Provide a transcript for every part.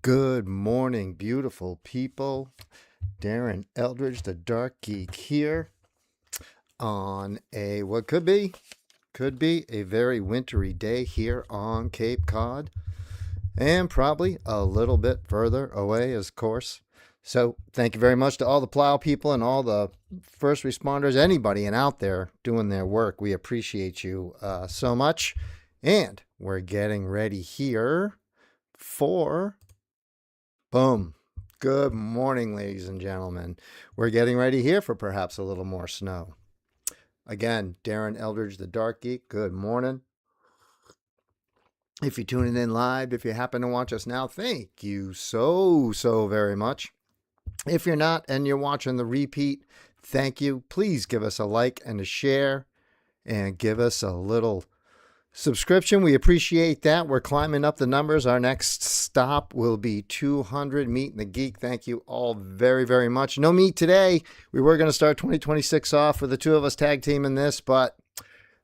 Good morning, beautiful people. Darren Eldridge, the Dark Geek, here on a what could be a very wintry day here on Cape Cod, and probably a little bit further away, of course. So, thank you very much to all the plow people and all the first responders, anybody and out there doing their work. We appreciate you so much, and we're getting ready here for boom. Good morning, ladies and gentlemen. We're getting ready here for perhaps a little more snow. Again, Darren Eldridge, the Dark Geek. Good morning. If you're tuning in live, if you happen to watch us now, thank you so very much. If you're not and you're watching the repeat, thank you. Please give us a like and a share and give us a little subscription. We appreciate that. We're climbing up the numbers. Our next stop will be 200. Meat Da Geek. Thank you all very much. No meat today. We were going to start 2026 off with the two of us tag teaming this, but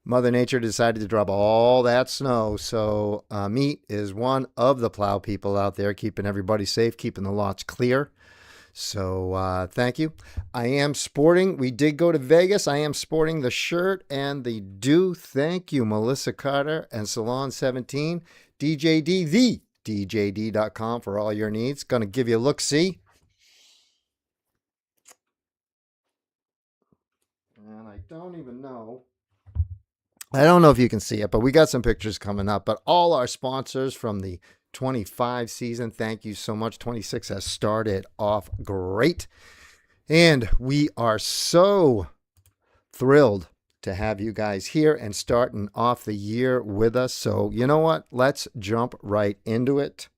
Mother Nature decided to drop all that snow. So Meat is one of the plow people out there, keeping everybody safe, keeping the lots clear. So thank you. I am sporting, we did go to Vegas. I am sporting the shirt and the do. Thank you, Melissa Carter and Salon 17. DJD, the DJD.com for all your needs. Going to give you a look-see. And I don't even know. I don't know if you can see it, but we got some pictures coming up. But all our sponsors from the 25 season, thank you so much. 26 has started off great. And we are so thrilled to have you guys here and starting off the year with us. So, you know what? Let's jump right into it.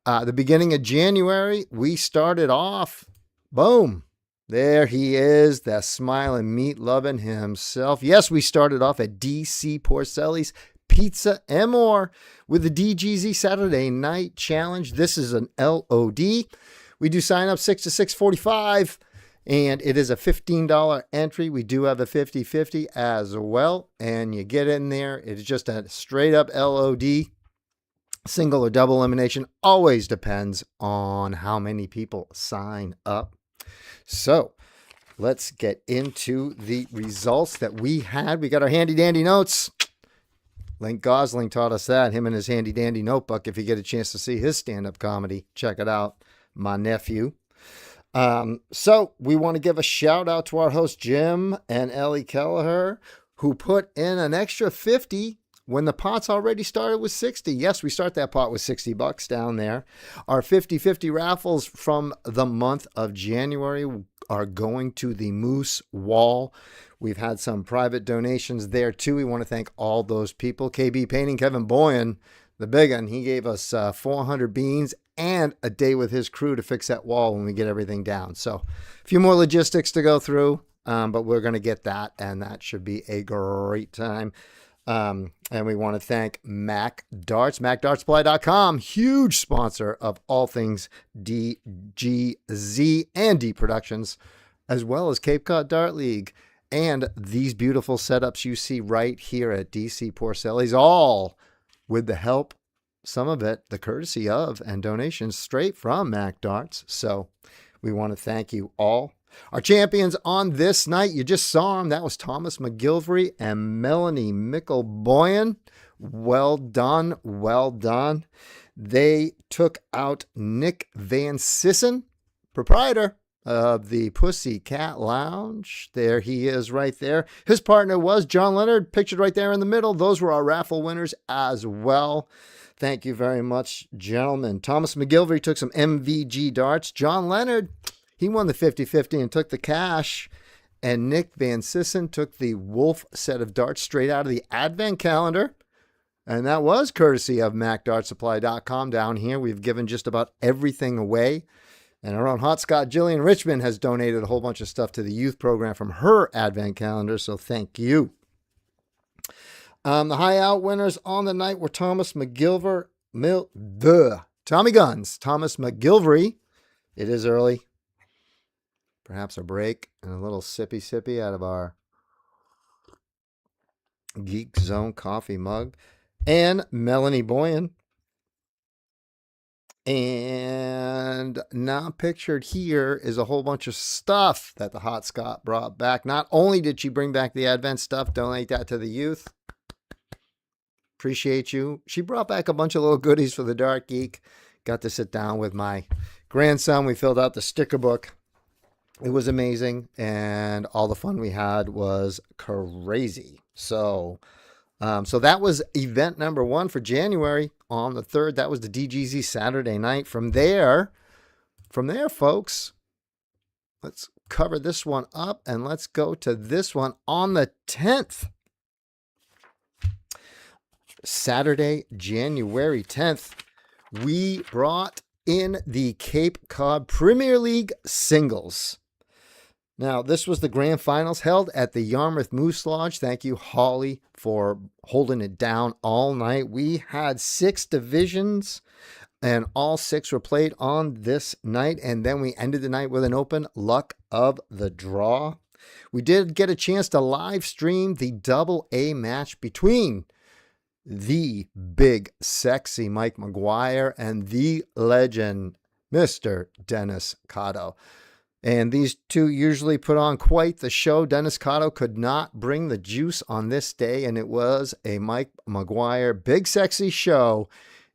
The beginning of January, we started off, boom. There he is, the smiling, meat loving himself. Yes, we started off at DC Porcelli's Pizza and More with the DGZ Saturday Night Challenge. This is an LOD. We do sign up 6 to 6:45, and it is a $15 entry. We do have a 50-50 as well, and you get in there. It's just a straight up LOD. Single or double elimination always depends on how many people sign up. So let's get into the results that we had. We got our handy dandy notes. Link Gosling taught us that, him and his handy dandy notebook. If you get a chance to see his stand-up comedy, check it out. My nephew. So we want to give a shout out to our host, Jim and Ellie Kelleher, who put in an extra 50 when the pot's already started with 60. Yes, we start that pot with $60 down there. Our 50-50 raffles from the month of January are going to the Moose Wall. We've had some private donations there too. We want to thank all those people. KB Painting, Kevin Boyan, the big one, he gave us 400 beans and a day with his crew to fix that wall when we get everything down. So a few more logistics to go through, but we're going to get that, and that should be a great time. And we want to thank Mac Darts, MacDartSupply.com, huge sponsor of all things DGZ and D Productions, as well as Cape Cod Dart League. And these beautiful setups you see right here at DC Porcelli's, all with the help, some of it, the courtesy of, and donations straight from Mac Darts. So we want to thank you all. Our champions on this night, you just saw them. That was Thomas McGilvery and Melanie Mickelboyan. Well done. Well done. They took out Nick Van Sissen, proprietor of the Pussycat Lounge. There he is right there. His partner was John Leonard, pictured right there in the middle. Those were our raffle winners as well. Thank you very much, gentlemen. Thomas McGilvery took some MVG darts. John Leonard, he won the 50-50 and took the cash. And Nick Van Sissen took the Wolf set of darts straight out of the Advent calendar. And that was courtesy of MacDartSupply.com. Down here, we've given just about everything away. And our own Hot Scott, Jillian Richmond, has donated a whole bunch of stuff to the youth program from her Advent calendar. So thank you. The high out winners on the night were Thomas McGilver, Tommy Guns, Thomas McGilvery. It is early. Perhaps a break and a little sippy out of our Geek Zone coffee mug. And Melanie Boyan. And not pictured here is a whole bunch of stuff that the Hot Scott brought back. Not only did she bring back the Advent stuff, donate that to the youth. Appreciate you. She brought back a bunch of little goodies for the Dark Geek. Got to sit down with my grandson. We filled out the sticker book. It was amazing, and all the fun we had was crazy. So that was event number 1 for January on the 3rd. That was the DGZ Saturday night. From there, folks, let's cover this one up, and let's go to this one on the 10th. Saturday, January 10th, we brought in the Cape Cod Premier League singles. Now, this was the grand finals held at the Yarmouth Moose Lodge. Thank you, Holly, for holding it down all night. We had 6 divisions, and all 6 were played on this night. And then we ended the night with an open luck of the draw. We did get a chance to live stream the double A match between the big, sexy Mike McGuire and the legend, Mr. Dennis Cotto. And these two usually put on quite the show. Dennis Cotto could not bring the juice on this day, and it was a Mike McGuire big, sexy show.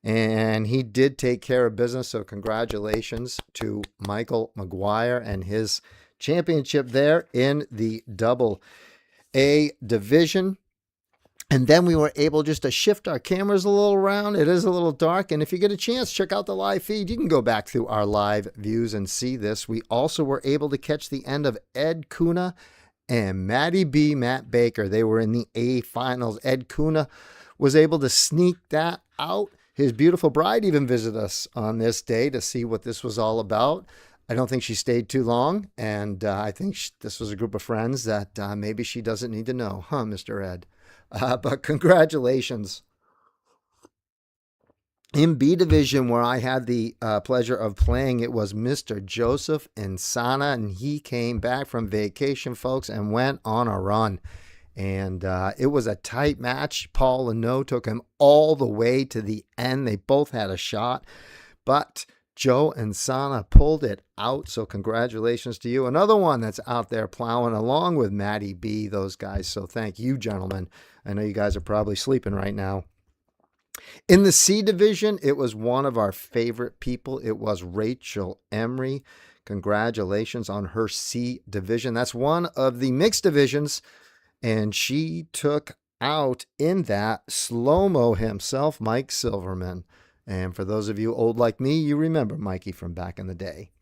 And he did take care of business, so congratulations to Michael McGuire and his championship there in the double A division. And then we were able just to shift our cameras a little around. It is a little dark. And if you get a chance, check out the live feed. You can go back through our live views and see this. We also were able to catch the end of Ed Kuna and Matt Baker. They were in the A finals. Ed Kuna was able to sneak that out. His beautiful bride even visited us on this day to see what this was all about. I don't think she stayed too long. And I think this was a group of friends that maybe she doesn't need to know. Huh, Mr. Ed? But congratulations. In B division, where I had the pleasure of playing, it was Mr. Joseph Insana, and he came back from vacation, folks, and went on a run. And it was a tight match. Paul Leno took him all the way to the end. They both had a shot, but Joe Insana pulled it out, so congratulations to you. Another one that's out there plowing along with Matty B, those guys, so thank you, gentlemen. I know you guys are probably sleeping right now. In the C division, it was one of our favorite people. It was Rachel Emery. Congratulations on her C division. That's one of the mixed divisions, and she took out in that slow-mo himself, Mike Silverman. And for those of you old like me, you remember Mikey from back in the day.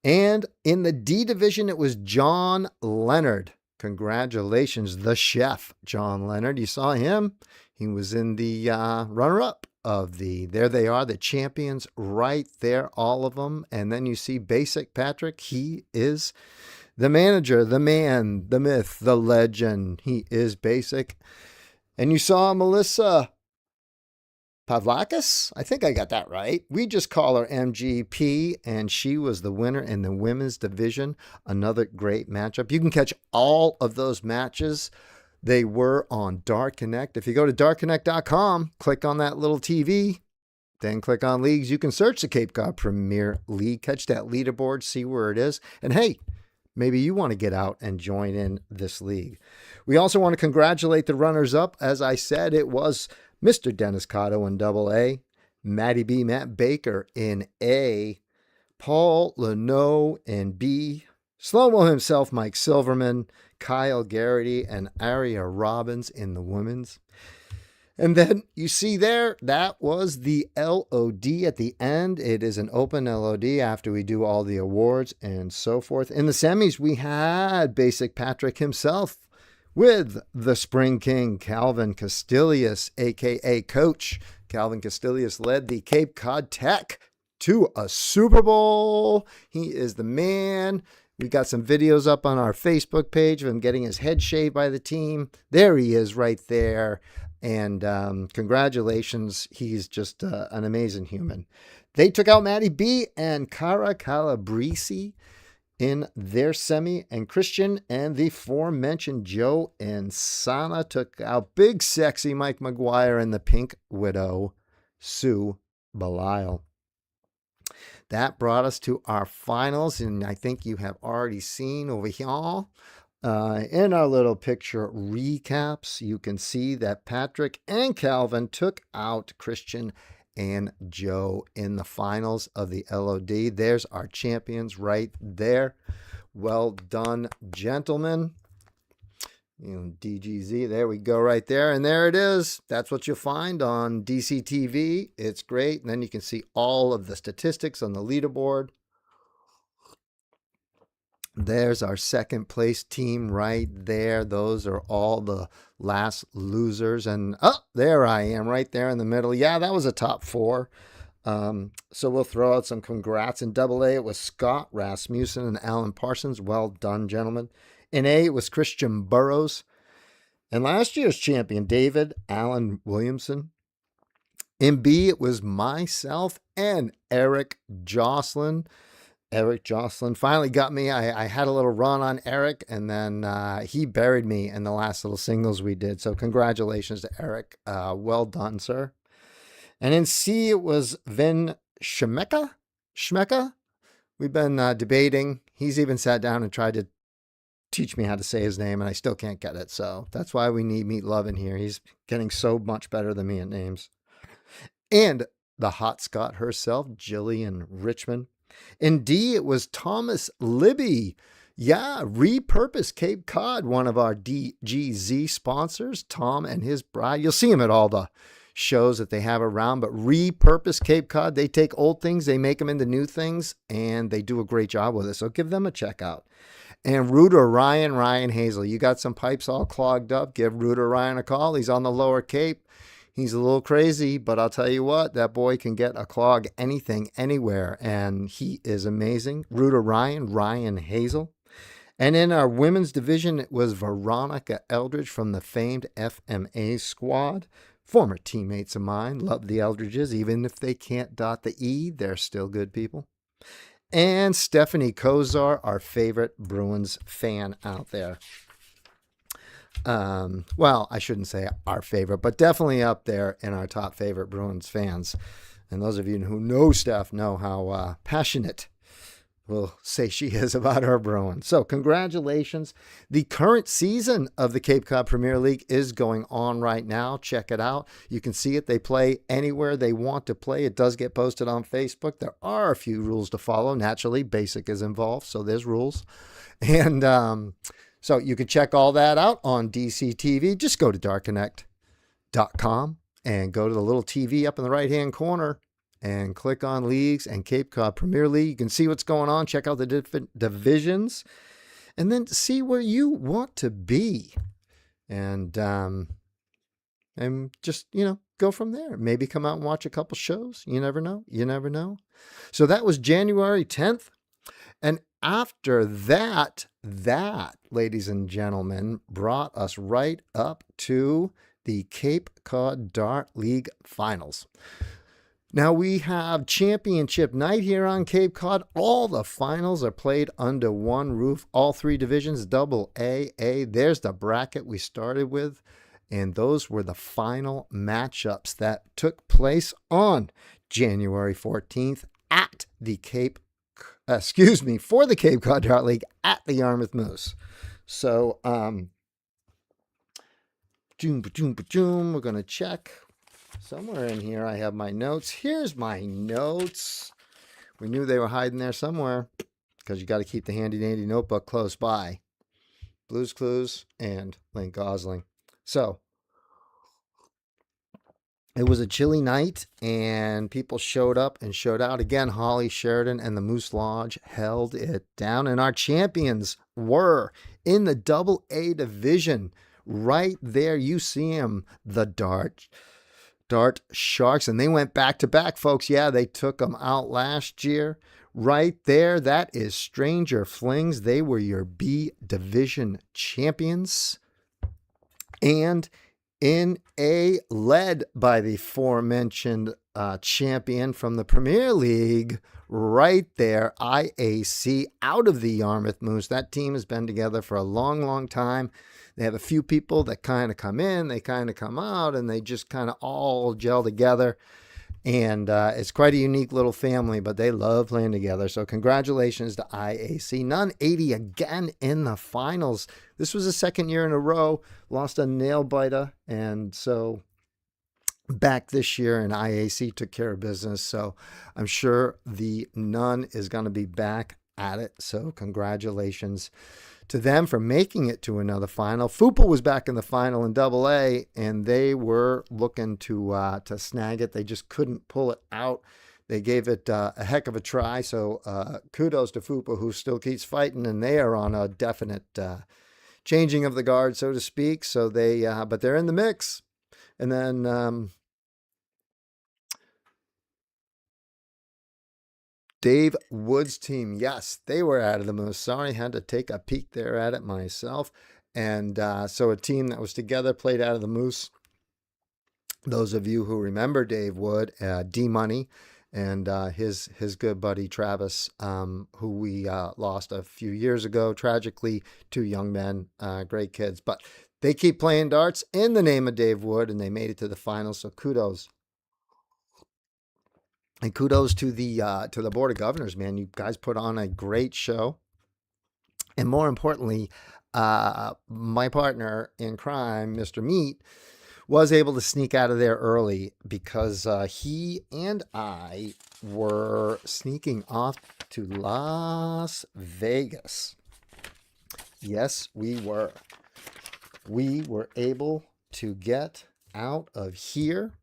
And in the D division, it was John Leonard. Congratulations, the chef, John Leonard. You saw him. He was in the runner-up of there they are, the champions right there, all of them. And then you see Basic Patrick. He is the manager, the man, the myth, the legend. He is Basic. And you saw Melissa Pavlakis, I think I got that right. We just call her MGP, and she was the winner in the women's division. Another great matchup. You can catch all of those matches. They were on Dark Connect. If you go to darkconnect.com, click on that little TV, then click on leagues. You can search the Cape Cod Premier League, catch that leaderboard, see where it is. And hey, maybe you want to get out and join in this league. We also want to congratulate the runners-up. As I said, it was Mr. Dennis Cotto in double A, Matty B, Matt Baker in A, Paul Leno in B, Slow-Mo himself, Mike Silverman, Kyle Garrity, and Aria Robbins in the women's. And then you see there, that was the LOD at the end. It is an open LOD after we do all the awards and so forth. In the semis, we had Basic Patrick himself with the Spring King, Calvin Castillius, a.k.a. Coach. Calvin Castillius led the Cape Cod Tech to a Super Bowl. He is the man. We got some videos up on our Facebook page of him getting his head shaved by the team. There he is right there. And congratulations. He's just an amazing human. They took out Matty B and Cara Calabrese in their semi, and Christian and the aforementioned Joe Insana took out big sexy Mike McGuire and the Pink Widow, Sue Belisle. That brought us to our finals, and I think you have already seen over here in our little picture recaps, you can see that Patrick and Calvin took out Christian and Joe in the finals of the LOD. There's our champions right there. Well done, gentlemen. DGZ, there we go right there. And there it is. That's what you'll find on DCTV. It's great. And then you can see all of the statistics on the leaderboard. There's our second place team right there. Those are all the last losers. And there I am right there in the middle. Yeah, that was a top 4. So we'll throw out some congrats. In AA, it was Scott Rasmussen and Alan Parsons. Well done, gentlemen. In A, it was Christian Burrows. And last year's champion, David Allen Williamson. In B, it was myself and Eric Jocelyn. Eric Jocelyn finally got me. I had a little run on Eric, and then he buried me in the last little singles we did. So congratulations to Eric. Well done, sir. And in C, it was Vin Shmeka. We've been debating. He's even sat down and tried to teach me how to say his name, and I still can't get it. So that's why we need Meat Love in here. He's getting so much better than me at names. And the hot Scot herself, Jillian Richmond. In D, it was Thomas Libby. Yeah, Repurpose Cape Cod, one of our DGZ sponsors, Tom and his bride. You'll see him at all the shows that they have around, but Repurpose Cape Cod, they take old things, they make them into new things, and they do a great job with it. So give them a check out. And Rooter Ryan Hazel, you got some pipes all clogged up, give Rooter Ryan a call. He's on the Lower Cape. He's a little crazy, but I'll tell you what, that boy can get a clog anything, anywhere, and he is amazing. Rooter Ryan Hazel. And in our women's division, it was Veronica Eldridge from the famed FMA squad. Former teammates of mine. Love the Eldridges. Even if they can't dot the E, they're still good people. And Stephanie Kozar, our favorite Bruins fan out there. Well, I shouldn't say our favorite, but definitely up there in our top favorite Bruins fans. And those of you who know Steph know how passionate we'll say she is about her Bruins. So congratulations. The current season of the Cape Cod Premier League is going on right now. Check it out. You can see it. They play anywhere they want to play. It does get posted on Facebook. There are a few rules to follow. Naturally, basic is involved, so there's rules. And so you can check all that out on DCTV. Just go to darkconnect.com and go to the little TV up in the right-hand corner and click on Leagues and Cape Cod Premier League. You can see what's going on, check out the different divisions, and then see where you want to be. And just, go from there. Maybe come out and watch a couple shows. You never know. You never know. So that was January 10th. And after that, ladies and gentlemen, brought us right up to the Cape Cod Dart League Finals. Now we have championship night here on Cape Cod. All the finals are played under one roof. All 3 divisions, AA, A. There's the bracket we started with. And those were the final matchups that took place on January 14th at the for the Cape Cod Dart League at the Yarmouth Moose. So, we're going to check. Somewhere in here, I have my notes. Here's my notes. We knew they were hiding there somewhere because you got to keep the handy-dandy notebook close by. Blues Clues and Link Gosling. So, it was a chilly night, and people showed up and showed out. Again, Holly Sheridan and the Moose Lodge held it down, and our champions were in the AA division. Right there, you see them, the Dart Sharks, and they went back-to-back, folks. Yeah, they took them out last year. Right there, that is Stranger Flings. They were your B division champions. And in A, led by the aforementioned champion from the Premier League, right there, IAC, out of the Yarmouth Moose. That team has been together for a long, long time. They have a few people that kind of come in, they kind of come out, and they just kind of all gel together. And it's quite a unique little family, but they love playing together. So congratulations to IAC. None 80 again in the finals. This was the second year in a row. Lost a nail biter. And so back this year, and IAC took care of business. So I'm sure the Nun is going to be back at it. So congratulations to them for making it to another final. Fupa was back in the final in Double A, and they were looking to snag it. They just couldn't pull it out. They gave it a heck of a try. So kudos to Fupa, who still keeps fighting, and they are on a definite changing of the guard, so to speak. So but they're in the mix. And then Dave Wood's team, yes, they were out of the Moose. Sorry, had to take a peek there at it myself. And so a team that was together played out of the Moose. Those of you who remember Dave Wood, D-Money, and his good buddy Travis, who we lost a few years ago, tragically, two young men, great kids. But they keep playing darts in the name of Dave Wood, and they made it to the finals, so kudos. And kudos to the Board of Governors, man. You guys put on a great show. And more importantly, my partner in crime, Mr. Meat, was able to sneak out of there early because he and I were sneaking off to Las Vegas. Yes, we were. We were able to get out of here.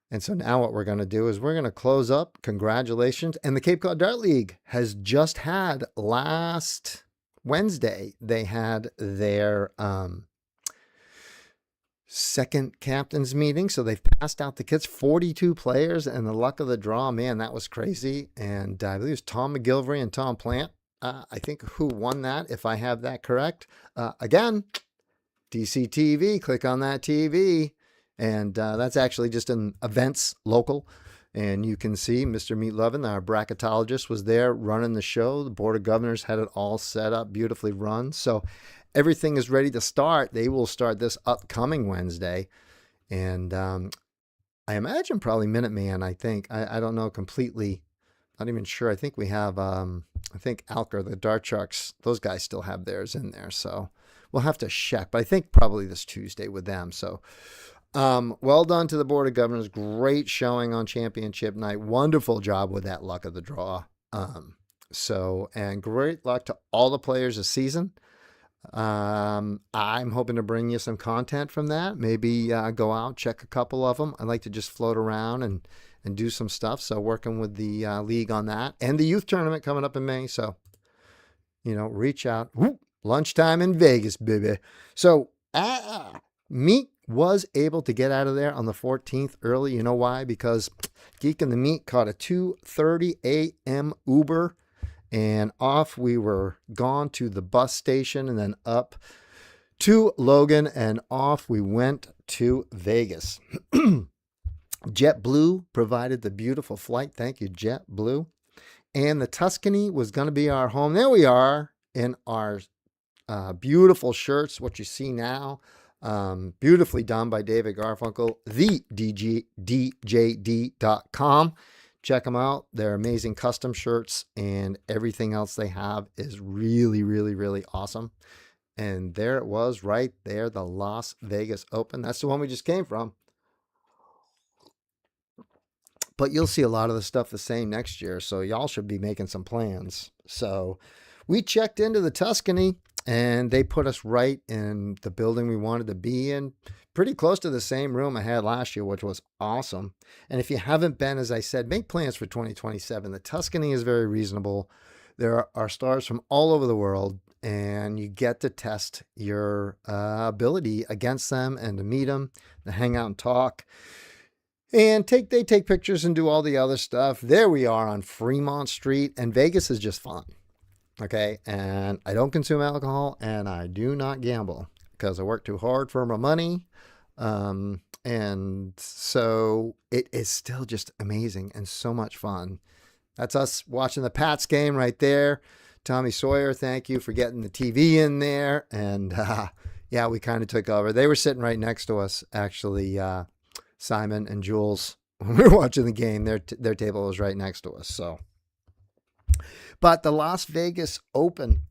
And so now what we're going to do is we're going to close up. Congratulations. And the Cape Cod Dart League has just had last Wednesday, they had their second captain's meeting. So they've passed out the kits, 42 players, and the luck of the draw, man, that was crazy. And I believe it was Tom McGilvery and Tom Plant, I think, who won that, if I have that correct. Again, DCTV, click on that TV. And that's actually just an events local. And you can see Mr. Meat Lovin, our bracketologist, was there running the show. The Board of Governors had it all set up, beautifully run. So everything is ready to start. They will start this upcoming Wednesday. And I imagine probably Minuteman, I think. I don't know completely. Not even sure. I think we have, I think Alker, the Dart Sharks, those guys still have theirs in there. So we'll have to check. But I think probably this Tuesday with them. So well done to the Board of Governors. Great showing on championship night. Wonderful job with that luck of the draw. And great luck to all the players this season. I'm hoping to bring you some content from that. Maybe go out, check a couple of them. I like to just float around and do some stuff. So working with the league on that and the youth tournament coming up in May. So, reach out. Woo, lunchtime in Vegas, baby. So, Meat was able to get out of there on the 14th early. You know why? Because Geek and the Meat caught a 2:30 a.m. Uber, and off we were gone to the bus station and then up to Logan, and off we went to Vegas. JetBlue provided the beautiful flight. Thank you, JetBlue. And the Tuscany was going to be our home. There we are in our beautiful shirts, what you see now. Beautifully done by David Garfunkel, thedjd.com. Check them out. They're amazing custom shirts, and everything else they have is really, really, really awesome. And there it was right there, the Las Vegas Open. That's the one we just came from. But you'll see a lot of the stuff the same next year, so y'all should be making some plans. So we checked into the Tuscany, and they put us right in the building we wanted to be in, pretty close to the same room I had last year, which was awesome. And if you haven't been, as I said, make plans for 2027. The Tuscany is very reasonable. There are stars from all over the world, and you get to test your ability against them and to meet them, to hang out and talk. And they take pictures and do all the other stuff. There we are on Fremont Street, and Vegas is just fun. Okay, and I don't consume alcohol, and I do not gamble because I work too hard for my money. And so it is still just amazing and so much fun. That's us watching the Pats game right there. Tommy Sawyer, thank you for getting the TV in there. And yeah, we kind of took over. They were sitting right next to us, actually, Simon and Jules. when we were watching the game, their table was right next to us. So, but the Las Vegas Open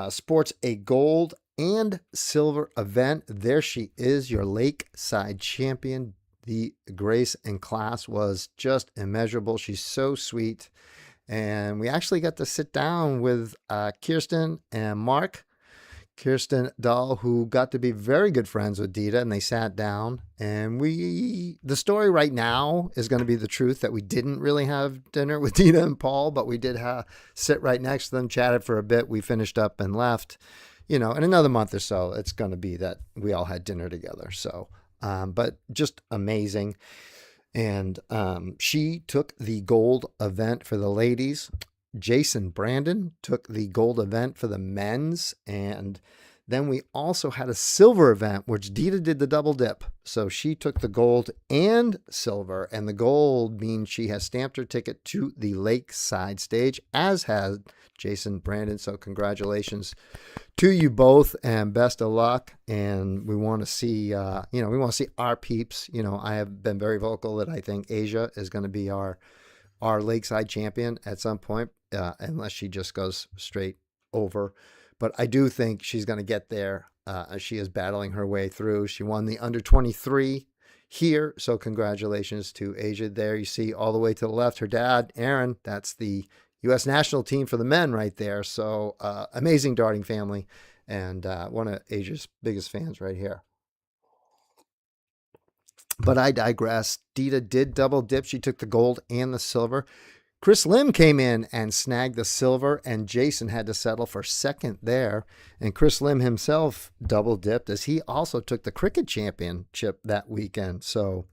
sports a gold and silver event. There she is, your lakeside champion. The grace and class was just immeasurable. She's so sweet. And we actually got to sit down with Kirsten and Mark. Kirsten Dahl, who got to be very good friends with Dita, and they sat down. And the story right now is going to be the truth that we didn't really have dinner with Dita and Paul, but we did sit right next to them, chatted for a bit. We finished up and left. In another month or so, it's going to be that we all had dinner together. So, but just amazing. And she took the gold event for the ladies. Jason Brandon took the gold event for the men's. And then we also had a silver event, which Dita did the double dip. So she took the gold and silver. And the gold means she has stamped her ticket to the lakeside stage, as has Jason Brandon. So congratulations to you both and best of luck. And we want to see, we want to see our peeps. I have been very vocal that I think Asia is going to be our lakeside champion at some point, unless she just goes straight over. But I do think she's going to get there. She is battling her way through. She won the under 23 here. So congratulations to Asia there. You see all the way to the left, her dad, Aaron, that's the U.S. national team for the men right there. So amazing darting family, and one of Asia's biggest fans right here. But I digress. Dita did double dip. She took the gold and the silver. Chris Lim came in and snagged the silver, and Jason had to settle for second there. And Chris Lim himself double dipped as he also took the cricket championship that weekend. So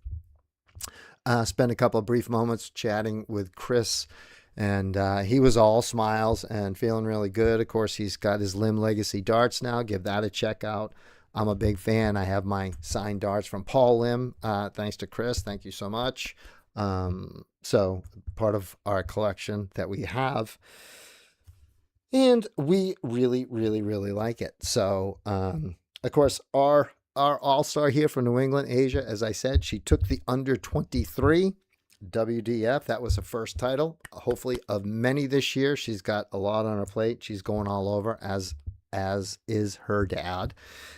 spent a couple of brief moments chatting with Chris, and he was all smiles and feeling really good. Of course, he's got his Lim Legacy darts now. Give that a check out. I'm a big fan. I have my signed darts from Paul Lim. Thanks to Chris. Thank you so much. So part of our collection that we have, and we really, really, really like it. So, of course, our all-star here from New England, Asia, as I said, she took the under 23 WDF. That was her first title, hopefully of many this year. She's got a lot on her plate. She's going all over, as is her dad.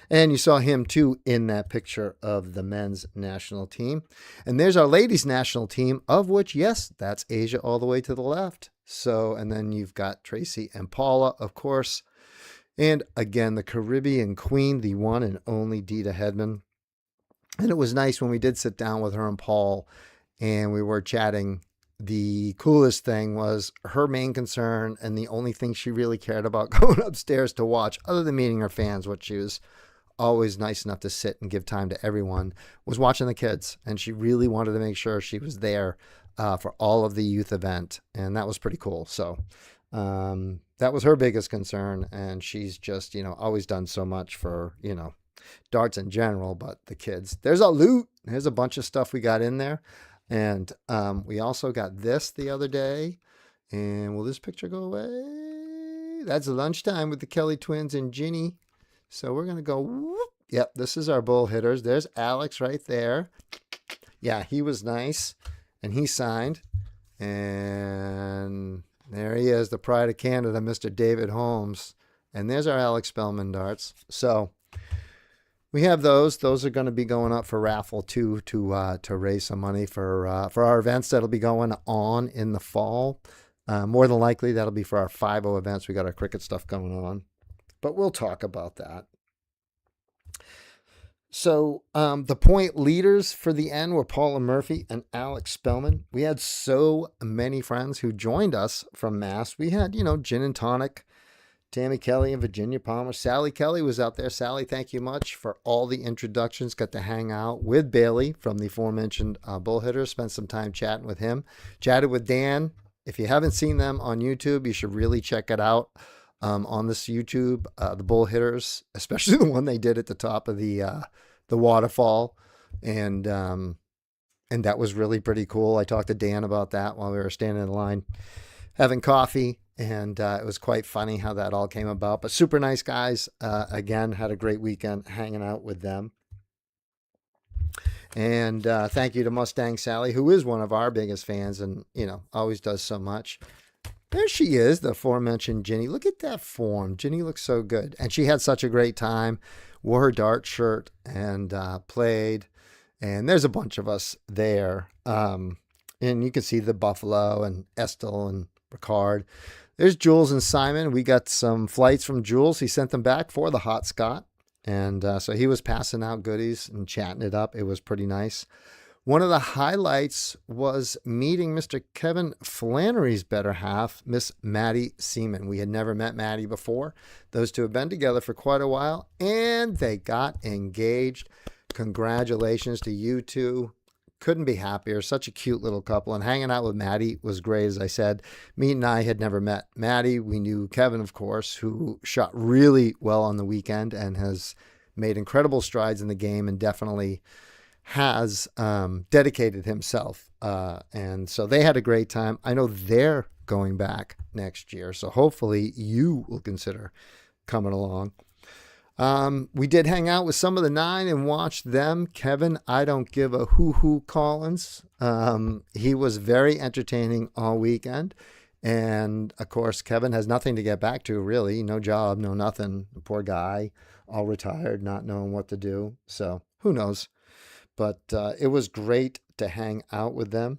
And you saw him too in that picture of the men's national team. And there's our ladies national team, of which, yes, that's Asia all the way to the left. So, and then you've got Tracy and Paula, of course. And again, the Caribbean queen, the one and only Dita Hedman. And it was nice when we did sit down with her and Paul and we were chatting. The coolest thing was her main concern, and the only thing she really cared about going upstairs to watch, other than meeting her fans, which she was always nice enough to sit and give time to everyone, was watching the kids. And she really wanted to make sure she was there for all of the youth event. And that was pretty cool. So that was her biggest concern. And she's just, always done so much for, darts in general, but the kids. There's a loot. There's a bunch of stuff we got in there. And we also got this the other day. And will this picture go away? That's lunchtime with the Kelly twins and Ginny. So we're going to go, whoop. Yep, this is our bull hitters. There's Alex right there. Yeah, he was nice. And he signed. And there he is, the pride of Canada, Mr. David Holmes. And there's our Alex Spellman darts. So we have those. Those are going to be going up for raffle too, to raise some money for our events that'll be going on in the fall. More than likely, that'll be for our 5-0 events. We got our cricket stuff going on, but we'll talk about that. So the point leaders for the end were Paula Murphy and Alex Spellman. We had so many friends who joined us from Mass. We had, Gin and Tonic, Tammy Kelly and Virginia Palmer. Sally Kelly was out there. Sally, thank you much for all the introductions. Got to hang out with Bailey from the aforementioned Bull Hitters. Spent some time chatting with him. Chatted with Dan. If you haven't seen them on YouTube, you should really check it out on this YouTube. The Bull Hitters, especially the one they did at the top of the waterfall. And that was really pretty cool. I talked to Dan about that while we were standing in line having coffee. And it was quite funny how that all came about. But super nice guys. Again, had a great weekend hanging out with them. And thank you to Mustang Sally, who is one of our biggest fans and, always does so much. There she is, the aforementioned Ginny. Look at that form. Ginny looks so good. And she had such a great time, wore her dart shirt and played. And there's a bunch of us there. And you can see the Buffalo and Estelle and Ricard. There's Jules and Simon. We got some flights from Jules. He sent them back for the Hot Scot. And so he was passing out goodies and chatting it up. It was pretty nice. One of the highlights was meeting Mr. Kevin Flannery's better half, Miss Maddie Seaman. We had never met Maddie before. Those two have been together for quite a while, and they got engaged. Congratulations to you two. Couldn't be happier. Such a cute little couple. And hanging out with Maddie was great, as I said. Meat and I had never met Maddie. We knew Kevin, of course, who shot really well on the weekend and has made incredible strides in the game and definitely has dedicated himself. And so they had a great time. I know they're going back next year. So hopefully you will consider coming along. We did hang out with some of the nine and watch them. Kevin, I don't give a hoo-hoo Collins. He was very entertaining all weekend. And of course, Kevin has nothing to get back to, really. No job, no nothing. Poor guy, all retired, not knowing what to do. So who knows? But it was great to hang out with them.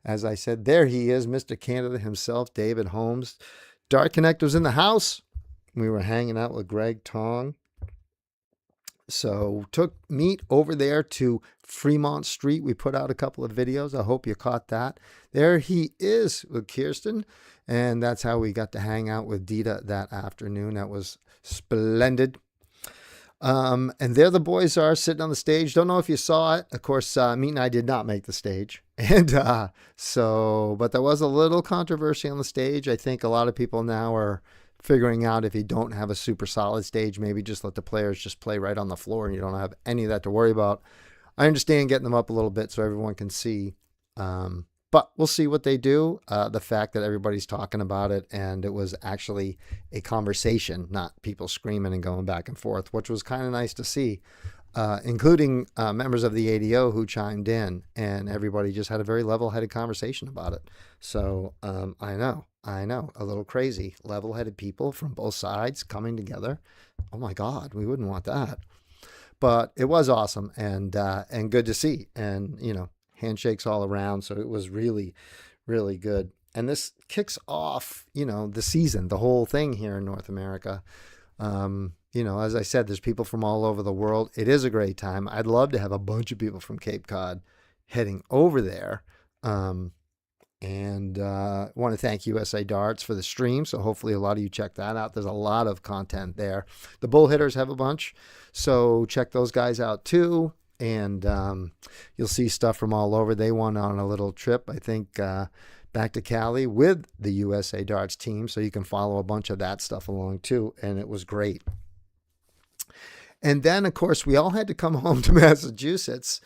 As I said, there he is, Mr. Canada himself, David Holmes. Dart Connect was in the house. We were hanging out with Greg Tong. So took Meat over there to Fremont Street. We put out a couple of videos. I hope you caught that. There he is with Kirsten. And that's how we got to hang out with Dita that afternoon. That was splendid. And there the boys are sitting on the stage. Don't know if you saw it. Of course, Meat and I did not make the stage. And but there was a little controversy on the stage. I think a lot of people now are figuring out if you don't have a super solid stage, maybe just let the players just play right on the floor and you don't have any of that to worry about. I understand getting them up a little bit so everyone can see. But we'll see what they do. The fact that everybody's talking about it and it was actually a conversation, not people screaming and going back and forth, which was kind of nice to see, including members of the ADO who chimed in, and everybody just had a very level-headed conversation about it. So I know, a little crazy. Level-headed people from both sides coming together. Oh my God, we wouldn't want that. But it was awesome and good to see. And, handshakes all around. So it was really, really good. And this kicks off, the season, the whole thing here in North America. As I said, there's people from all over the world. It is a great time. I'd love to have a bunch of people from Cape Cod heading over there. And I want to thank USA Darts for the stream. So hopefully a lot of you check that out. There's a lot of content there. The bull hitters have a bunch. So check those guys out too. And you'll see stuff from all over. They went on a little trip, I think, back to Cali with the USA Darts team. So you can follow a bunch of that stuff along too. And it was great. And then, of course, we all had to come home to Massachusetts.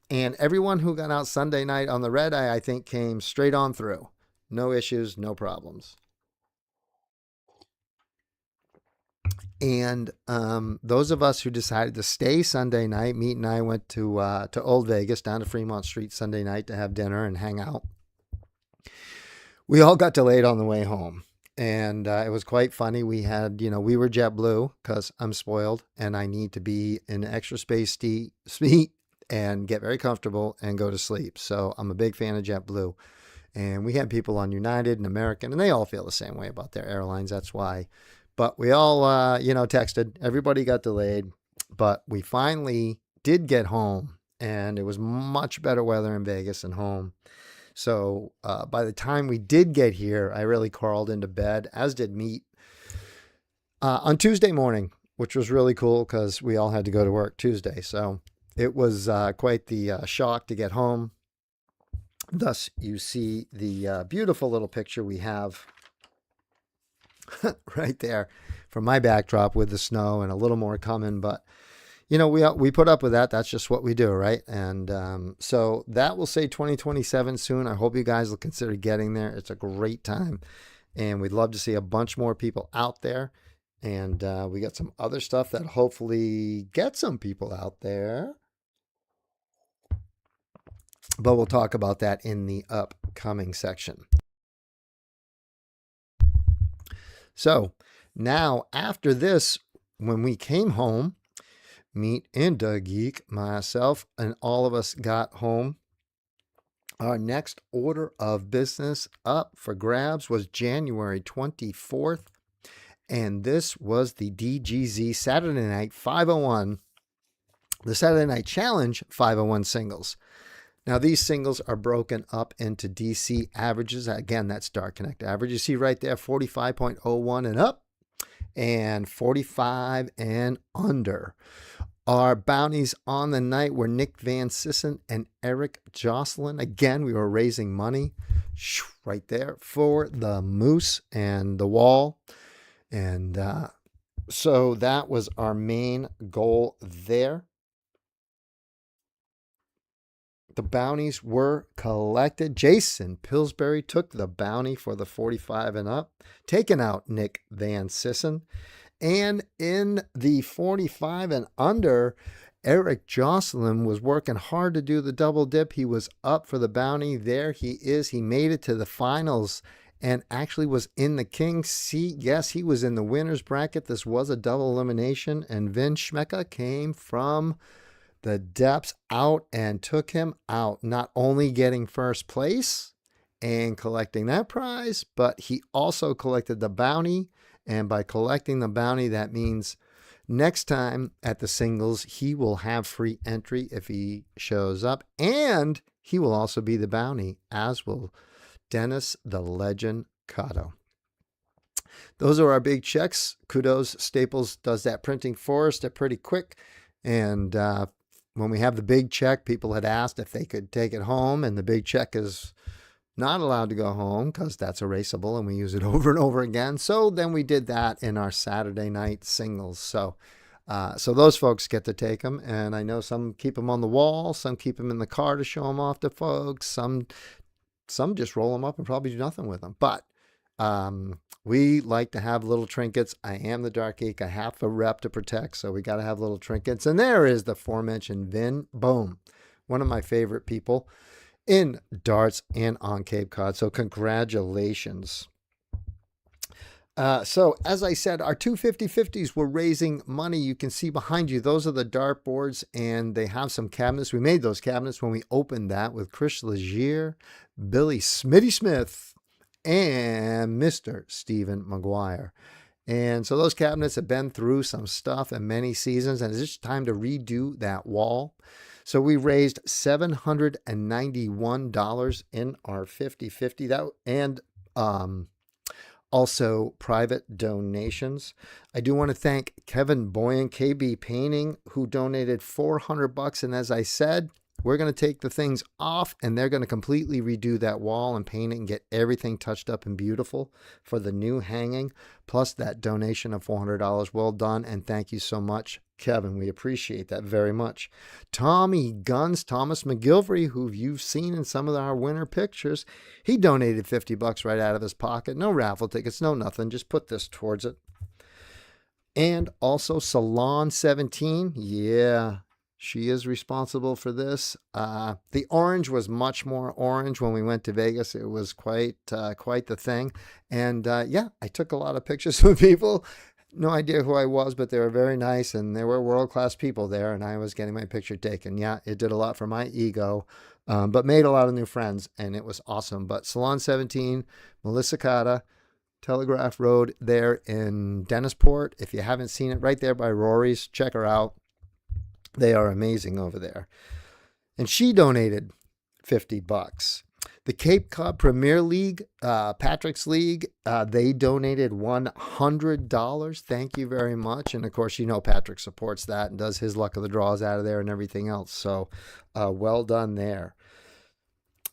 And everyone who got out Sunday night on the red eye, I think, came straight on through. No issues, no problems. And those of us who decided to stay Sunday night, Meat and I went to Old Vegas, down to Fremont Street Sunday night to have dinner and hang out. We all got delayed on the way home. And it was quite funny. We had, we were JetBlue because I'm spoiled and I need to be in extra space seat and get very comfortable and go to sleep. So I'm a big fan of JetBlue. And we had people on United and American, and they all feel the same way about their airlines. That's why. But we all, texted. Everybody got delayed. But we finally did get home. And it was much better weather in Vegas than home. So by the time we did get here, I really crawled into bed, as did Meat, on Tuesday morning, which was really cool because we all had to go to work Tuesday. So it was quite the shock to get home. Thus, you see the beautiful little picture we have right there from my backdrop with the snow and a little more coming. But, we put up with that. That's just what we do, right? And so that will say 2027 soon. I hope you guys will consider getting there. It's a great time. And we'd love to see a bunch more people out there. And we got some other stuff that hopefully get some people out there. but we'll talk about that in the upcoming section. So now after this, when we came home, Meat Da Geek, myself, and all of us got home, our next order of business up for grabs was January 24th. And this was the DGZ Saturday Night 501, the Saturday Night Challenge 501 singles. Now, these singles are broken up into DC averages. Again, that's Dark Connect average. You see right there, 45.01 and up and 45 and under. Our bounties on the night were Nick Van Sissen and Eric Jocelyn. Again, we were raising money right there for the moose and the wall. And so that was our main goal there. The bounties were collected. Jason Pillsbury took the bounty for the 45 and up, taking out Nick Van Sissen. And in the 45 and under, Eric Jocelyn was working hard to do the double dip. He was up for the bounty. There he is. He made it to the finals and actually was in the King's seat. Yes, he was in the winner's bracket. This was a double elimination, and Vin Schmecka came from the depths out and took him out, not only getting first place and collecting that prize, but he also collected the bounty. And by collecting the bounty, that means next time at the singles, he will have free entry if he shows up, and he will also be the bounty, as will Dennis the Legend Cotto. Those are our big checks. Kudos. Staples does that printing for us. They're pretty quick. And when we have the big check, people had asked if they could take it home, and the big check is not allowed to go home because that's erasable and we use it over and over again. So then we did that in our Saturday night singles. So those folks get to take them. And I know some keep them on the wall. Some keep them in the car to show them off to folks. Some just roll them up and probably do nothing with them. But we like to have little trinkets. I am the Dark Geek. I have a rep to protect, so we got to have little trinkets. And there is the aforementioned Vin. Boom. One of my favorite people in darts and on Cape Cod. So congratulations. So as I said, our 250/50s were raising money. You can see behind you, those are the dart boards, and they have some cabinets. We made those cabinets when we opened that with Chris Legier, Billy Smitty Smith, and Mr. Stephen McGuire. And so those cabinets have been through some stuff in many seasons, and it's just time to redo that wall. So we raised $791 in our 50/50. That and also private donations. I do want to thank Kevin Boyan, KB Painting, who donated $400. And as I said, we're going to take the things off and they're going to completely redo that wall and paint it and get everything touched up and beautiful for the new hanging, plus that donation of $400. Well done. And thank you so much, Kevin. We appreciate that very much. Tommy Guns, Thomas McGilvery, who you've seen in some of our winter pictures, he donated $50 right out of his pocket. No raffle tickets, no nothing. Just put this towards it. And also Salon 17. Yeah. She is responsible for this. The orange was much more orange when we went to Vegas. It was quite the thing. And yeah, I took a lot of pictures with people. No idea who I was, but they were very nice, and there were world-class people there, and I was getting my picture taken. Yeah, it did a lot for my ego, but made a lot of new friends, and it was awesome. But Salon 17, Melissa Cotta, Telegraph Road there in Dennisport. If you haven't seen it, right there by Rory's, check her out. They are amazing over there. And she donated $50. The Cape Cod Premier League, Patrick's League, they donated $100. Thank you very much. And of course, you know, Patrick supports that and does his luck of the draws out of there and everything else. So well done there.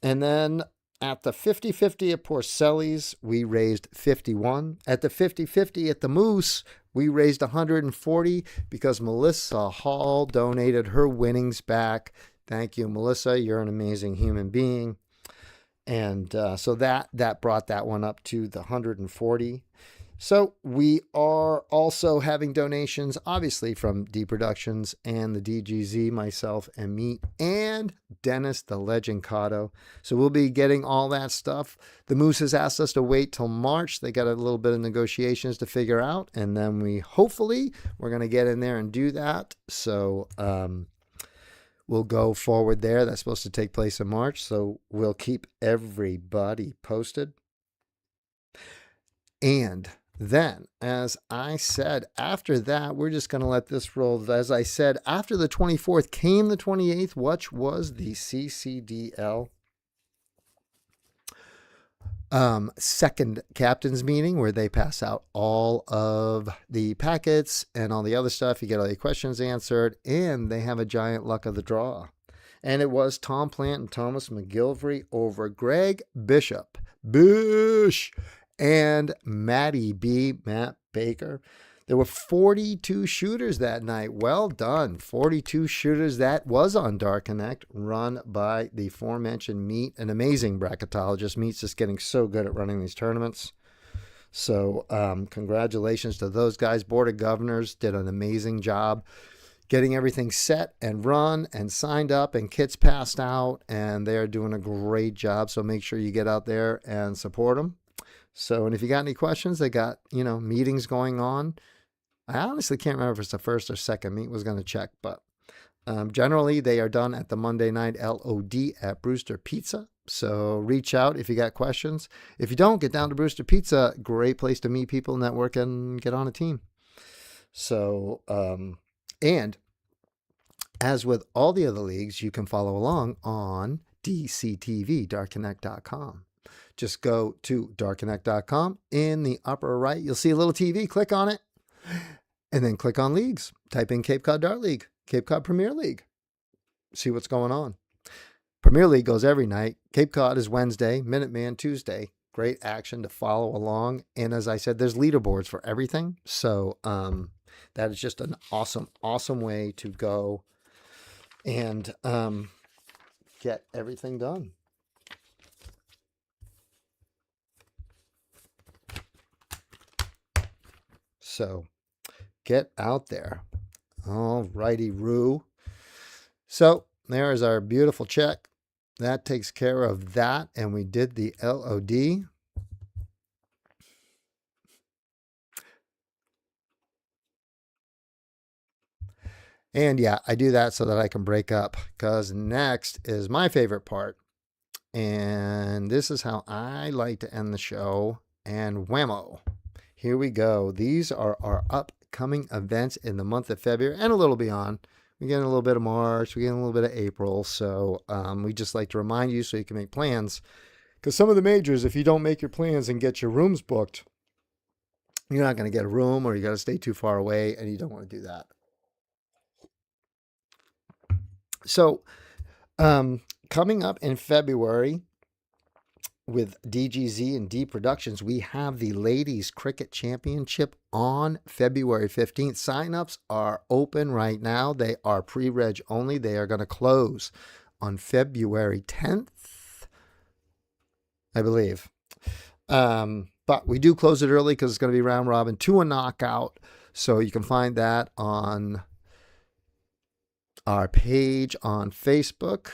And then at the 50/50 at Porcelli's, we raised 51. At the 50/50 at the Moose, we raised 140 because Melissa Hall donated her winnings back. Thank you, Melissa. You're an amazing human being. And so that brought that one up to the 140. So we are also having donations, obviously, from D Productions and the DGZ, myself and Meat, and Dennis the Legend Cotto. So we'll be getting all that stuff. The Moose has asked us to wait till March. They got a little bit of negotiations to figure out, and then we're going to get in there and do that. So we'll go forward there. That's supposed to take place in March. So we'll keep everybody posted. And then, as I said, after that, we're just going to let this roll. As I said, after the 24th came the 28th, which was the CCDL second captain's meeting, where they pass out all of the packets and all the other stuff. You get all your questions answered, and they have a giant luck of the draw. And it was Tom Plant and Thomas McGilvery over Greg Bishop. Bish! And Matt Baker. There were 42 shooters that night. Well done. 42 shooters. That was on Dark Connect, run by the aforementioned Meat, an amazing bracketologist. Meat's just getting so good at running these tournaments. So congratulations to those guys. Board of Governors did an amazing job getting everything set and run and signed up, and kits passed out, and they're doing a great job. So make sure you get out there and support them. So, and if you got any questions, they got, meetings going on. I honestly can't remember if it's the first or second. Meat was going to check, but generally they are done at the Monday night LOD at Brewster Pizza. So reach out if you got questions. If you don't, get down to Brewster Pizza. Great place to meet people, network, and get on a team. So, and as with all the other leagues, you can follow along on DCTV, darkconnect.com. Just go to darkconnect.com. In the upper right, you'll see a little TV. Click on it, and then click on leagues. Type in Cape Cod Dart League, Cape Cod Premier League. See what's going on. Premier League goes every night. Cape Cod is Wednesday, Minuteman Tuesday. Great action to follow along. And as I said, there's leaderboards for everything. So that is just an awesome, awesome way to go and get everything done. So get out there. All righty, Roo. So there is our beautiful check. That takes care of that. And we did the LOD. And yeah, I do that so that I can break up, because next is my favorite part. And this is how I like to end the show. And whammo. Here we go. These are our upcoming events in the month of February and a little beyond. We're getting a little bit of March. We're getting a little bit of April. So we just like to remind you so you can make plans. Because some of the majors, if you don't make your plans and get your rooms booked, you're not going to get a room, or you got to stay too far away, and you don't want to do that. So coming up in February, with DGZ and D Productions, we have the Ladies Cricket Championship on February 15th. Sign-ups are open right now. They are pre-reg only. They are going to close on February 10th, I believe. But we do close it early because it's going to be round robin to a knockout. So you can find that on our page on Facebook.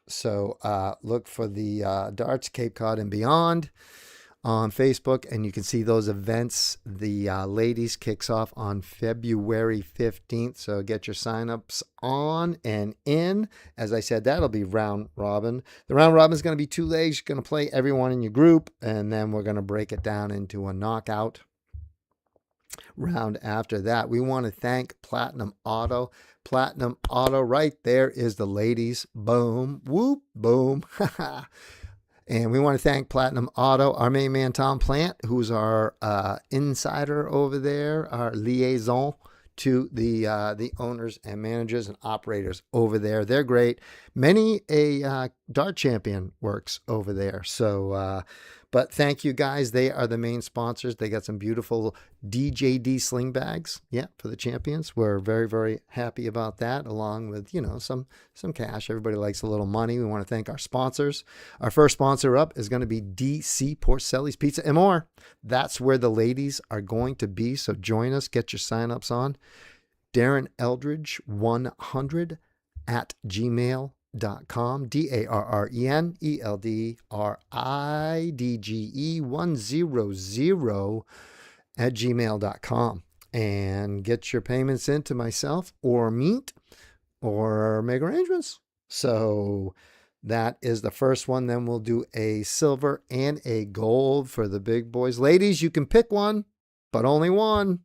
So look for the Darts Cape Cod and Beyond on Facebook, and you can see those events. The ladies kicks off on February 15th, so get your signups on and in. As I said, that'll be round robin. The round robin is going to be 2 legs. You're going to play everyone in your group, and then we're going to break it down into a knockout round after that. We want to thank Platinum Auto. Platinum Auto, right there is the ladies. Boom, whoop, boom. And we want to thank Platinum Auto, our main man, Tom Plant, who's our insider over there, our liaison to the owners and managers and operators over there. They're great. Many a dart champion works over there. So But thank you guys. They are the main sponsors. They got some beautiful DJD sling bags, for the champions. We're very, very happy about that, along with, some cash. Everybody likes a little money. We want to thank our sponsors. Our first sponsor up is going to be DC Porcelli's Pizza and More. That's where the ladies are going to be. So join us. Get your signups on. Darren Eldridge 100 at gmail.com. DarrenEldridge 100 at gmail.com. And get your payments into myself or Meat or make arrangements. So that is the first one. Then we'll do a silver and a gold for the big boys. Ladies, you can pick one, but only one.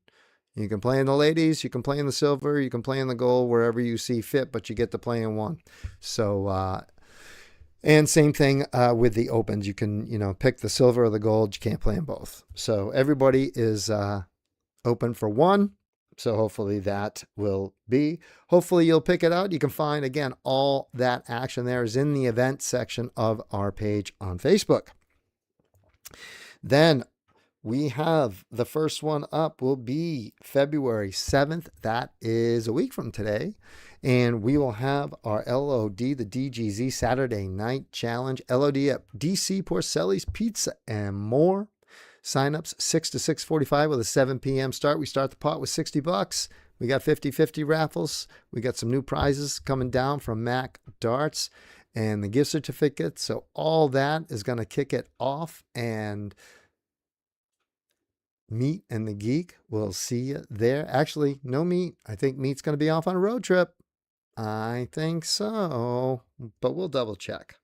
You can play in the ladies, you can play in the silver, you can play in the gold, wherever you see fit, but you get to play in one. So, and same thing with the opens. You can, pick the silver or the gold. You can't play in both. So everybody is open for one. So hopefully that will be. Hopefully you'll pick it out. You can find, again, all that action there is in the event section of our page on Facebook. Then we have the first one up will be February 7th. That is a week from today. And we will have our LOD, the DGZ Saturday Night Challenge. LOD at DC Porcelli's Pizza and More. Signups 6 to 6:45 with a 7 p.m. start. We start the pot with $60. We got 50-50 raffles. We got some new prizes coming down from Mac Darts and the gift certificate. So all that is going to kick it off. And Meat and the Geek, we'll see you there. Actually, no Meat. I think Meat's going to be off on a road trip. I think so, but we'll double check.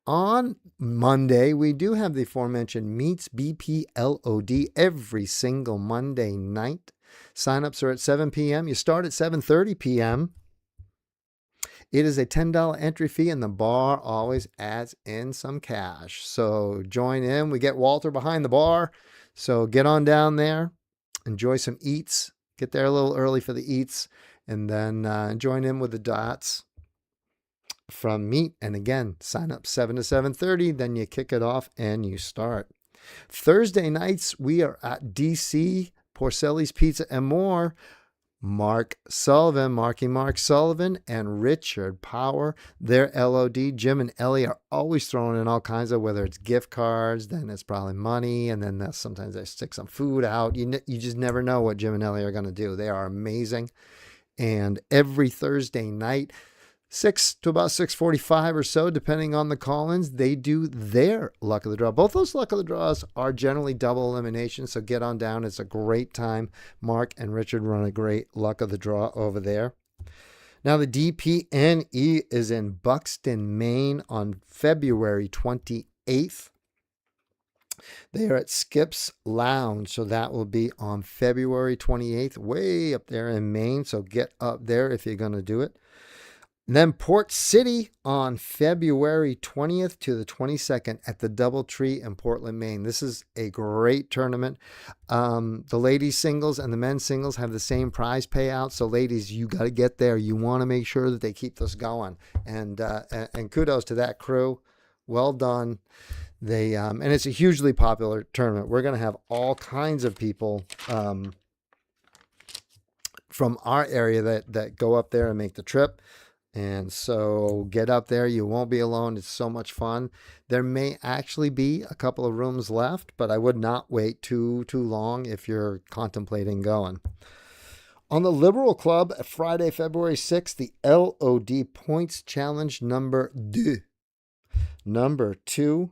On Monday, we do have the aforementioned Meats BPLOD every single Monday night. Signups are at 7 p.m. You start at 7:30 p.m. It is a $10 entry fee, and the bar always adds in some cash. So join in. We get Walter behind the bar. So get on down there, enjoy some eats, get there a little early for the eats, and then join in with the dots from Meat. And again, sign up 7 to 7:30, then you kick it off and you start. Thursday nights, we are at DC Porcelli's Pizza and More. Mark Sullivan, Mark Sullivan, and Richard Power, their LOD. Jim and Ellie are always throwing in all kinds of, whether it's gift cards, then it's probably money, and then sometimes they stick some food out. You just never know what Jim and Ellie are going to do. They are amazing. And every Thursday night, 6 to about 6:45 or so, depending on the call-ins, they do their luck of the draw. Both those luck of the draws are generally double elimination, so get on down. It's a great time. Mark and Richard run a great luck of the draw over there. Now, the DPNE is in Buxton, Maine on February 28th. They are at Skip's Lounge, so that will be on February 28th, way up there in Maine, so get up there if you're going to do it. And then Port City on February 20th to the 22nd at the Doubletree in Portland, Maine. This is a great tournament. The ladies singles and the men's singles have the same prize payout. So ladies, you got to get there. You want to make sure that they keep this going. And kudos to that crew. Well done. They and it's a hugely popular tournament. We're going to have all kinds of people from our area that go up there and make the trip. And so get up there. You won't be alone. It's so much fun. There may actually be a couple of rooms left, but I would not wait too long if you're contemplating going. On the Liberal Club, Friday, February 6th, the LOD Points Challenge number 2. Number 2.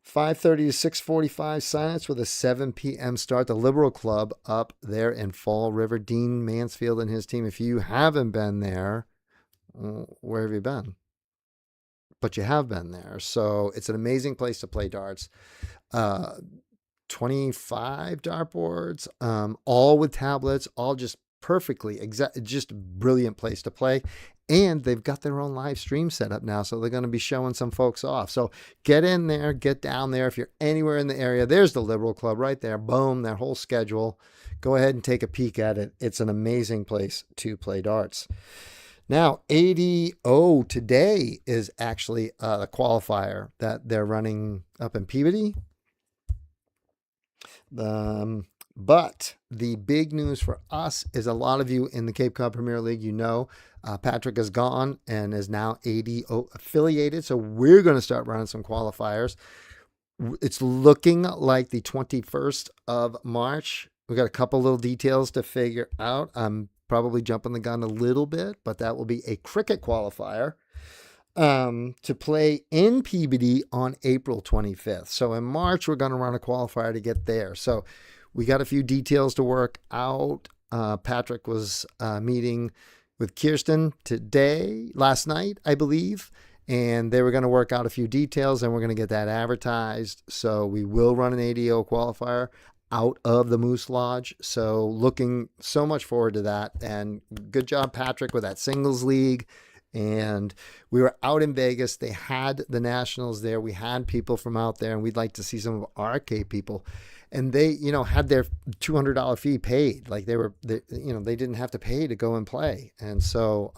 5:30 to 6:45 signups with a 7 p.m. start. The Liberal Club up there in Fall River. Dean Mansfield and his team. If you haven't been there, where have you been? But you have been there. So it's an amazing place to play darts. 25 dartboards, all with tablets, all just perfectly, just a brilliant place to play. And they've got their own live stream set up now, so they're going to be showing some folks off. So get in there, get down there. If you're anywhere in the area, there's the Liberal Club right there. Boom, their whole schedule. Go ahead and take a peek at it. It's an amazing place to play darts. Now, ADO today is actually the qualifier that they're running up in Peabody. But the big news for us is a lot of you in the Cape Cod Premier League, Patrick is gone and is now ADO affiliated. So we're going to start running some qualifiers. It's looking like the 21st of March. We got a couple little details to figure out. I'm probably jumping the gun a little bit, but that will be a cricket qualifier to play in Peabody on April 25th. So in March, we're going to run a qualifier to get there. So we got a few details to work out. Patrick was meeting with Kirsten last night, I believe, and they were going to work out a few details, and we're going to get that advertised. So we will run an ADO qualifier out of the Moose Lodge. So looking so much forward to that. And good job, Patrick, with that singles league. And we were out in Vegas. They had the Nationals there. We had people from out there, and we'd like to see some of our Cape people. And they, had their $200 fee paid. Like they didn't have to pay to go and play. And so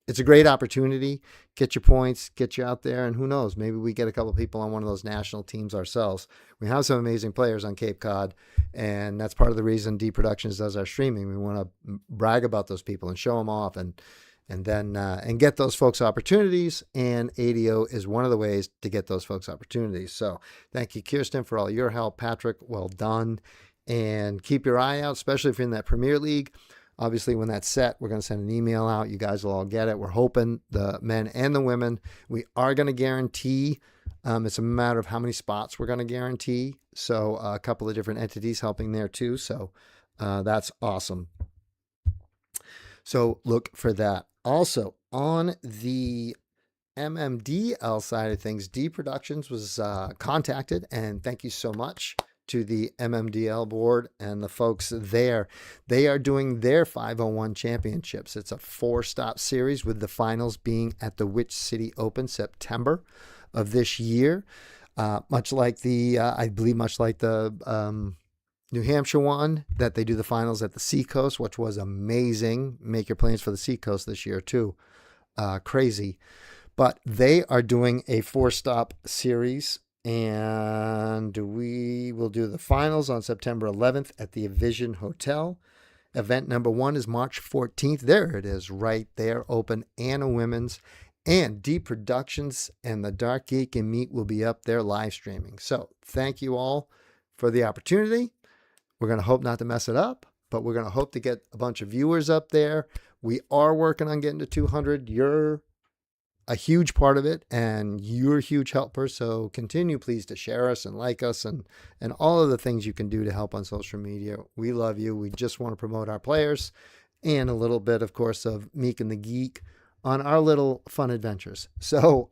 it's a great opportunity. Get your points, get you out there, and who knows, maybe we get a couple people on one of those national teams ourselves. We have some amazing players on Cape Cod, and that's part of the reason D Productions does our streaming. We want to brag about those people and show them off and get those folks opportunities, and ADO is one of the ways to get those folks opportunities. So thank you, Kirsten, for all your help. Patrick, well done. And keep your eye out, especially if you're in that Premier League. Obviously, when that's set, we're going to send an email out. You guys will all get it. We're hoping the men and the women. We are going to guarantee. It's a matter of how many spots we're going to guarantee. So a couple of different entities helping there too. So that's awesome. So look for that. Also, on the MMDL side of things, D Productions was contacted, and thank you so much to the MMDL board and the folks there. They are doing their 501 championships. It's a 4-stop series with the finals being at the Witch City Open September of this year. Much like the New Hampshire one, that they do the finals at the Seacoast, which was amazing. Make your plans for the Seacoast this year too. Crazy. But they are doing a 4-stop series, and we will do the finals on September 11th at the Vision Hotel. Event number 1 is March 14th. There it is, right there, open and a women's. And D Productions and the Dark Geek and Meat will be up there live streaming. So thank you all for the opportunity. We're going to hope not to mess it up, but we're going to hope to get a bunch of viewers up there. We are working on getting to 200. You're a huge part of it, and you're a huge helper. So continue, please, to share us and like us and all of the things you can do to help on social media. We love you. We just want to promote our players and a little bit, of course, of Meek and the Geek on our little fun adventures. So,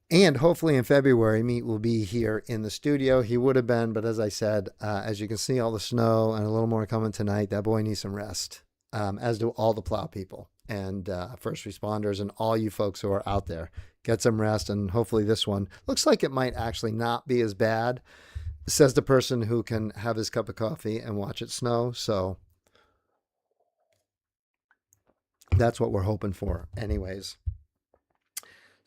and hopefully in February, Meat will be here in the studio. He would have been, but as I said, as you can see, all the snow and a little more coming tonight, that boy needs some rest, as do all the plow people and first responders and all you folks who are out there. Get some rest, and hopefully this one looks like it might actually not be as bad, says the person who can have his cup of coffee and watch it snow. So that's what we're hoping for anyways.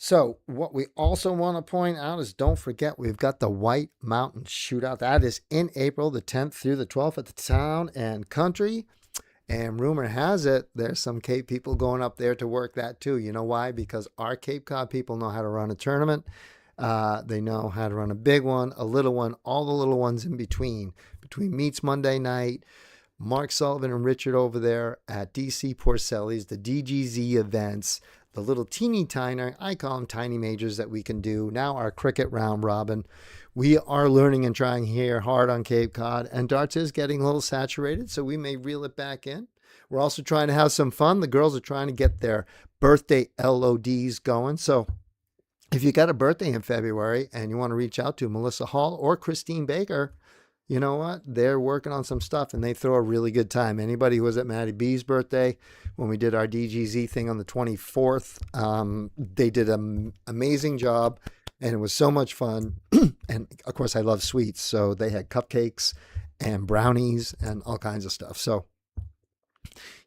So what we also want to point out is, don't forget, we've got the White Mountain Shootout. That is in April the 10th through the 12th at the Town and Country. And rumor has it, there's some Cape people going up there to work that too. You know why? Because our Cape Cod people know how to run a tournament. They know how to run a big one, a little one, all the little ones in between Meets Monday night, Mark Sullivan and Richard over there at DC Porcelli's, the DGZ events, the little teeny tiner, I call them tiny majors that we can do. Now our cricket round robin. We are learning and trying here hard on Cape Cod, and darts is getting a little saturated, so we may reel it back in. We're also trying to have some fun. The girls are trying to get their birthday LODs going. So if you got a birthday in February and you want to reach out to Melissa Hall or Christine Baker, you know what? They're working on some stuff, and they throw a really good time. Anybody who was at Maddie B's birthday, when we did our DGZ thing on the 24th, they did an amazing job, and it was so much fun. And of course, I love sweets, so they had cupcakes and brownies and all kinds of stuff. So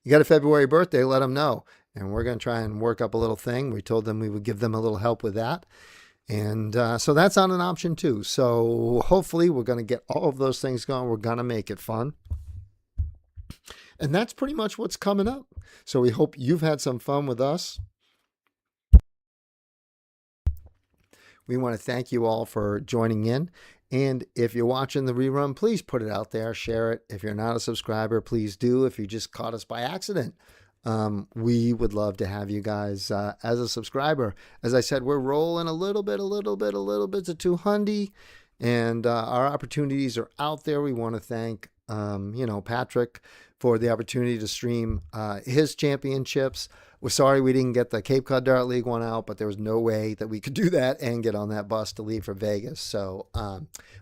You got a February birthday, let them know. And we're going to try and work up a little thing. We told them we would give them a little help with that. And so that's on an option too. So hopefully we're going to get all of those things going. We're going to make it fun. And that's pretty much what's coming up. So we hope you've had some fun with us. We want to thank you all for joining in. And if you're watching the rerun, please put it out there, share it. If you're not a subscriber, please do. If you just caught us by accident, we would love to have you guys as a subscriber. As I said, we're rolling a little bit to 200, and our opportunities are out there. We want to thank, Patrick for the opportunity to stream his championships. We're sorry we didn't get the Cape Cod Dart League one out, but there was no way that we could do that and get on that bus to leave for Vegas. So,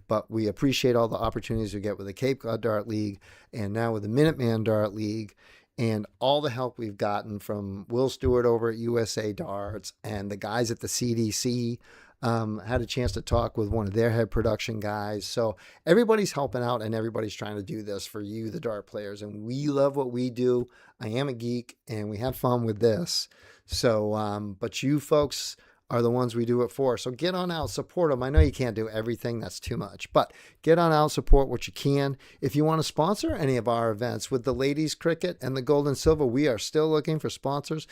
but we appreciate all the opportunities we get with the Cape Cod Dart League and now with the Minuteman Dart League, and all the help we've gotten from Will Stewart over at USA Darts and the guys at the CDC. Had a chance to talk with one of their head production guys. So everybody's helping out and everybody's trying to do this for you, the dart players. And we love what we do. I am a geek and we have fun with this. So, but you folks are the ones we do it for. So get on out, support them. I know you can't do everything. That's too much, but get on out, support what you can. If you want to sponsor any of our events with the ladies cricket and the gold and silver, we are still looking for sponsors.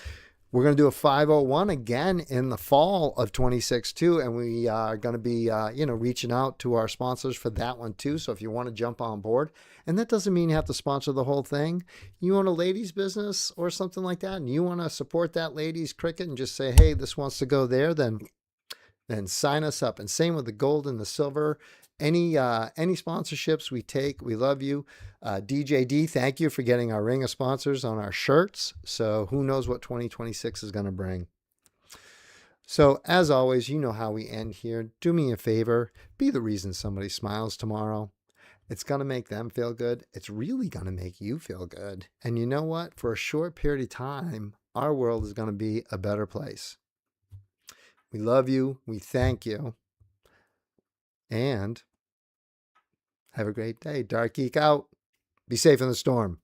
We're going to do a 501 again in the fall of 26 too, and we are going to be, reaching out to our sponsors for that one too. So if you want to jump on board, and that doesn't mean you have to sponsor the whole thing. You own a ladies business or something like that, and you want to support that ladies cricket and just say, hey, this wants to go there, then sign us up. And same with the gold and the silver. Any sponsorships we take, we love you. DJD, thank you for getting our ring of sponsors on our shirts. So who knows what 2026 is going to bring. So as always, you know how we end here. Do me a favor. Be the reason somebody smiles tomorrow. It's going to make them feel good. It's really going to make you feel good. And you know what? For a short period of time, our world is going to be a better place. We love you. We thank you. And have a great day. Dart Geek out. Be safe in the storm.